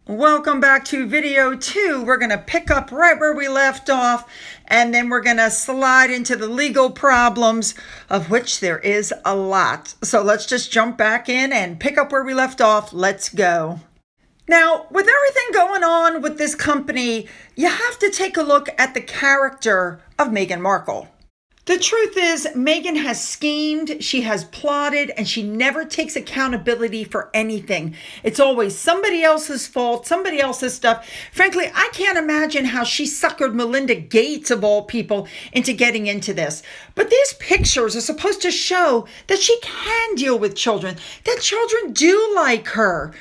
Welcome back to video 2. We're going to pick up right where we left off, and then we're going to slide into the legal problems, of which there is a lot. So let's just jump back in and pick up where we left off. Let's go. Now, with everything going on with this company, you have to take a look at the character of Meghan Markle. The truth is, Meghan has schemed, she has plotted, and she never takes accountability for anything. It's always somebody else's fault, somebody else's stuff. Frankly, I can't imagine how she suckered Melinda Gates, of all people, into getting into this. But these pictures are supposed to show that she can deal with children, that children do like her.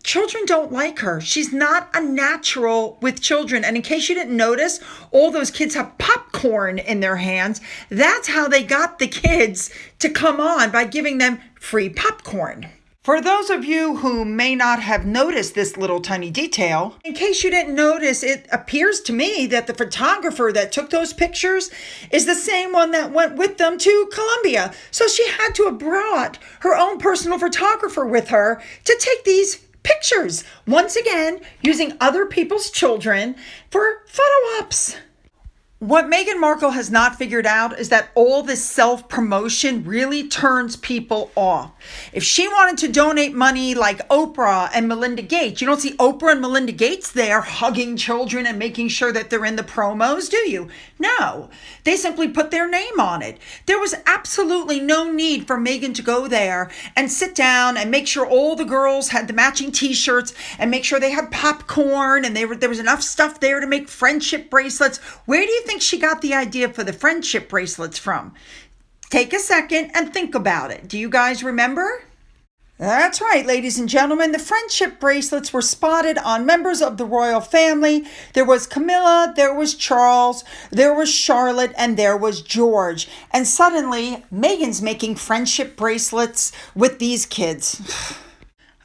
Children don't like her. She's not a natural with children. And in case you didn't notice, all those kids have popcorn in their hands. That's how they got the kids to come on, by giving them free popcorn. For those of you who may not have noticed this little tiny detail, in case you didn't notice, it appears to me that the photographer that took those pictures is the same one that went with them to Colombia. So she had to have brought her own personal photographer with her to take these pictures. Once again, using other people's children for photo ops. What Meghan Markle has not figured out is that all this self-promotion really turns people off. If she wanted to donate money like Oprah and Melinda Gates, you don't see Oprah and Melinda Gates there hugging children and making sure that they're in the promos, do you? No, they simply put their name on it. There was absolutely no need for Meghan to go there and sit down and make sure all the girls had the matching t-shirts and make sure they had popcorn and there was enough stuff there to make friendship bracelets. Where do you think she got the idea for the friendship bracelets from? Take a second and think about it. Do you guys remember? That's right, ladies and gentlemen. The friendship bracelets were spotted on members of the royal family. There was Camilla, there was Charles, there was Charlotte, and there was George. And suddenly, Meghan's making friendship bracelets with these kids.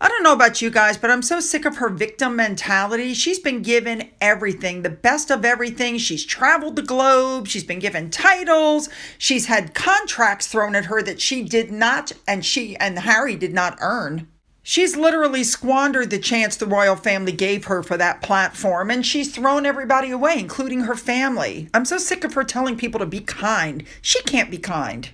I don't know about you guys, but I'm so sick of her victim mentality. She's been given everything, the best of everything. She's traveled the globe. She's been given titles. She's had contracts thrown at her that she did not, and she and Harry did not earn. She's literally squandered the chance the royal family gave her for that platform, and she's thrown everybody away, including her family. I'm so sick of her telling people to be kind. She can't be kind.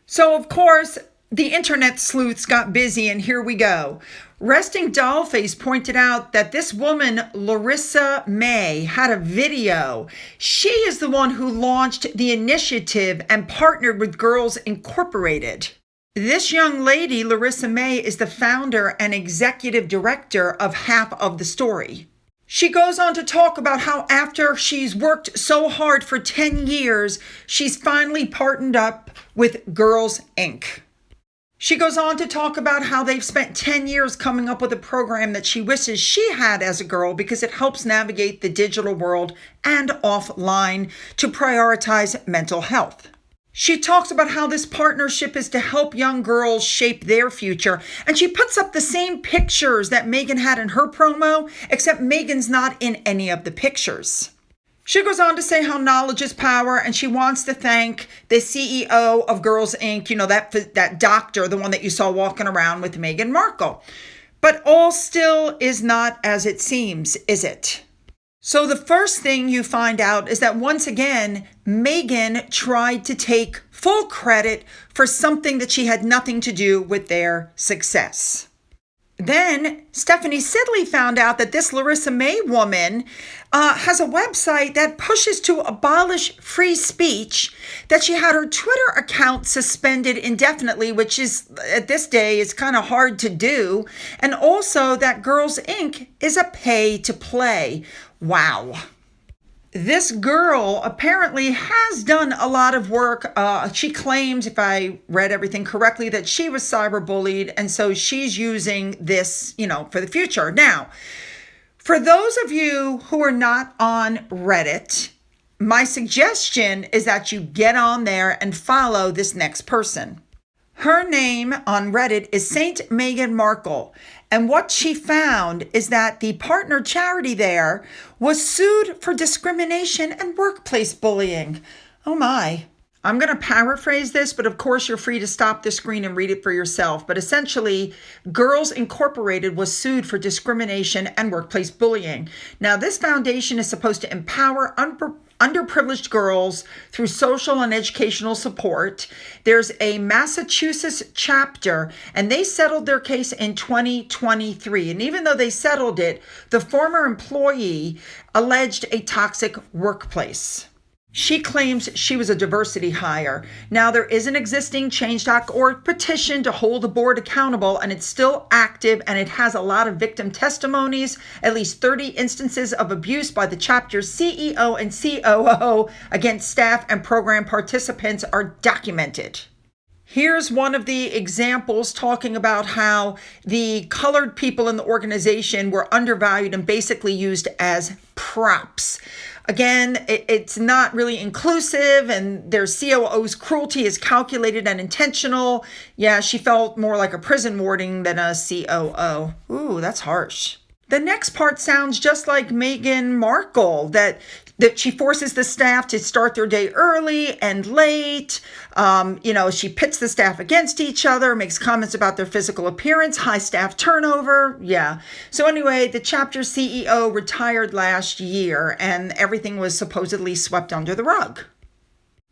So, of course, the internet sleuths got busy, and here we go. Resting Dollface pointed out that this woman, Larissa May, had a video. She is the one who launched the initiative and partnered with Girls Incorporated. This young lady, Larissa May, is the founder and executive director of Half of the Story. She goes on to talk about how after she's worked so hard for 10 years, she's finally partnered up with Girls Inc. She goes on to talk about how they've spent 10 years coming up with a program that she wishes she had as a girl because it helps navigate the digital world and offline to prioritize mental health. She talks about how this partnership is to help young girls shape their future, and she puts up the same pictures that Meghan had in her promo, except Meghan's not in any of the pictures. She goes on to say how knowledge is power, and she wants to thank the CEO of Girls Inc., you know, that doctor, the one that you saw walking around with Meghan Markle. But all still is not as it seems, is it? So the first thing you find out is that once again, Meghan tried to take full credit for something that she had nothing to do with their success. Then Stephanie Sidley found out that this Larissa May woman has a website that pushes to abolish free speech, that she had her Twitter account suspended indefinitely, which is at this day is kind of hard to do, and also that Girls Inc. is a pay to play. Wow. This girl apparently has done a lot of work. She claims, if I read everything correctly, that she was cyberbullied, and so she's using this, for the future. Now, for those of you who are not on Reddit, my suggestion is that you get on there and follow this next person. Her name on Reddit is Saint Meghan Markle. And what she found is that the partner charity there was sued for discrimination and workplace bullying. Oh my. I'm going to paraphrase this, but of course you're free to stop the screen and read it for yourself. But essentially, Girls Incorporated was sued for discrimination and workplace bullying. Now, this foundation is supposed to empower underprivileged girls through social and educational support. There's a Massachusetts chapter, and they settled their case in 2023. And even though they settled it, the former employee alleged a toxic workplace. She claims she was a diversity hire. Now, there is an existing Change.org petition to hold the board accountable, and it's still active, and it has a lot of victim testimonies. At least 30 instances of abuse by the chapter's CEO and COO against staff and program participants are documented. Here's one of the examples talking about how the colored people in the organization were undervalued and basically used as props. Again, it's not really inclusive, and their COO's cruelty is calculated and intentional. Yeah, she felt more like a prison warden than a COO. Ooh, that's harsh. The next part sounds just like Meghan Markle, that she forces the staff to start their day early and late. She pits the staff against each other, makes comments about their physical appearance, high staff turnover. Yeah. So anyway, the chapter CEO retired last year, and everything was supposedly swept under the rug.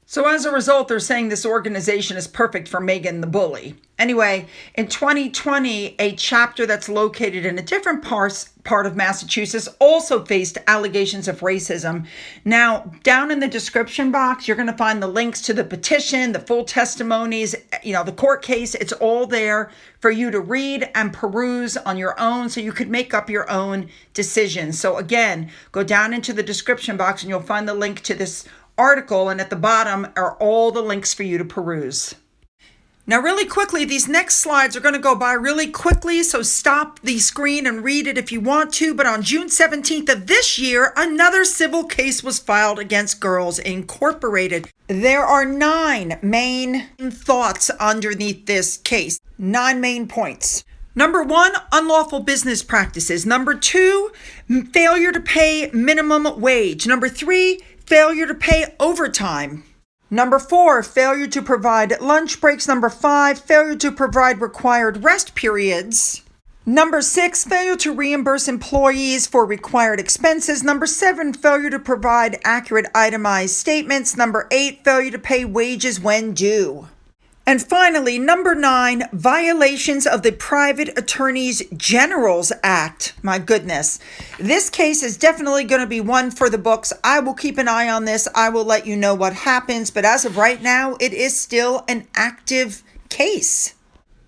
So as a result, they're saying this organization is perfect for Meghan the bully. Anyway, in 2020, a chapter that's located in a different part of Massachusetts also faced allegations of racism. Now, down in the description box, you're going to find the links to the petition, the full testimonies, the court case. It's all there for you to read and peruse on your own so you could make up your own decisions. So again, go down into the description box and you'll find the link to this article, and at the bottom are all the links for you to peruse. Now, really quickly, these next slides are going to go by really quickly, so stop the screen and read it if you want to. But on June 17th of this year, another civil case was filed against Girls Incorporated. There are 9 main thoughts underneath this case, 9 main points. Number 1, unlawful business practices. Number 2, failure to pay minimum wage. Number 3, failure to pay overtime. Number 4, failure to provide lunch breaks. Number 5, failure to provide required rest periods. Number 6, failure to reimburse employees for required expenses. Number 7, failure to provide accurate itemized statements. Number 8, failure to pay wages when due. And finally, number 9, violations of the Private Attorneys General's Act. My goodness. This case is definitely going to be one for the books. I will keep an eye on this. I will let you know what happens. But as of right now, it is still an active case.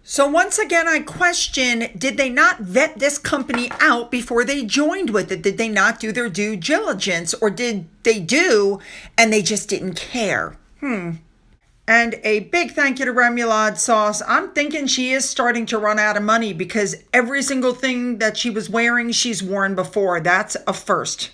So once again, I question, did they not vet this company out before they joined with it? Did they not do their due diligence? Or did they do and they just didn't care? And a big thank you to Remoulade Sauce. I'm thinking she is starting to run out of money because every single thing that she was wearing, she's worn before. That's a first.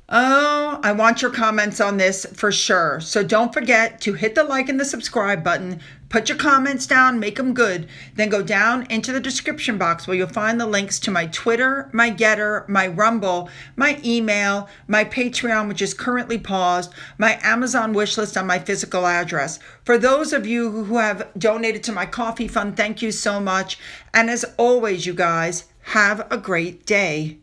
Oh, I want your comments on this for sure. So don't forget to hit the like and the subscribe button. Put your comments down, make them good. Then go down into the description box where you'll find the links to my Twitter, my Gettr, my Rumble, my email, my Patreon, which is currently paused, my Amazon wishlist on my physical address. For those of you who have donated to my coffee fund, thank you so much. And as always, you guys, have a great day.